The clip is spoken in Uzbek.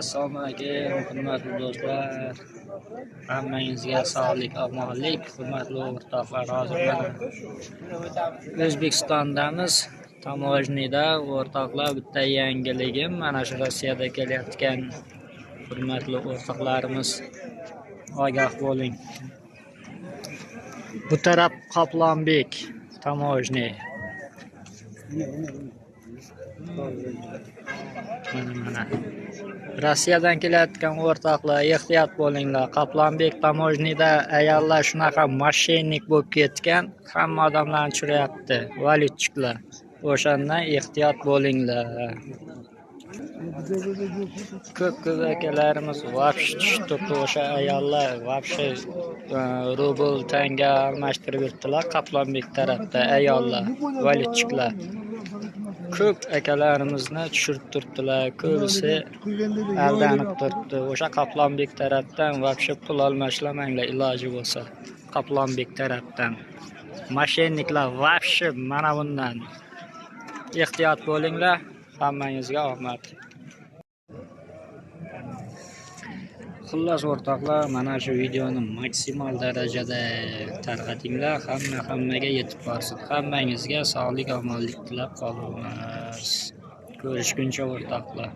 Assalomu alaykum, hurmatli do'stlar. Hammangizga sog'lik, omonlik, hurmatli o'rtoqlar. Hozir mana O'zbekistondamiz. Tamojnida o'rtoqlar, bitta yangiligim, mana shu Rossiyada kelayotgan hurmatli o'rtoqlarimiz ogoh bo'ling. Bu taraf Qoplonbek tamojniy. Mana Rossiyadan kelayotgan o'rtoqlar, ehtiyot bo'linglar. Qoplonbek tamojdniyda ayollar shunaqa moshennik bo'lib ketgan, hamma odamlarni tushiryapti, valyutchiklar. O'shandan ehtiyot bo'linglar. Ko'p akalarimiz vobshe tushib turibdi, o'sha ayollar vobshe rubl tanga almashtirib yuribdilar. Qoplonbek tarafda ayollar, valyutchiklar. Ko'p akalarimizni tushirib turibdilar, ko'bisi aldanib turibdi. O'sha Qoplonbek tarafdan vobshe pul almashlamanglar iloji bo'lsa. Qoplonbek tarafdan moshenniklar vobshe mana bundan ehtiyot bo'linglar. Hammangizga omad. Xullas o'rtoqlar, mana shu videoni maksimal darajada tarqatinglar, hammaga yetib borsin. Hammangizga sog'lik, omonlik tilab qolamiz. Ko'rishguncha o'rtoqlar.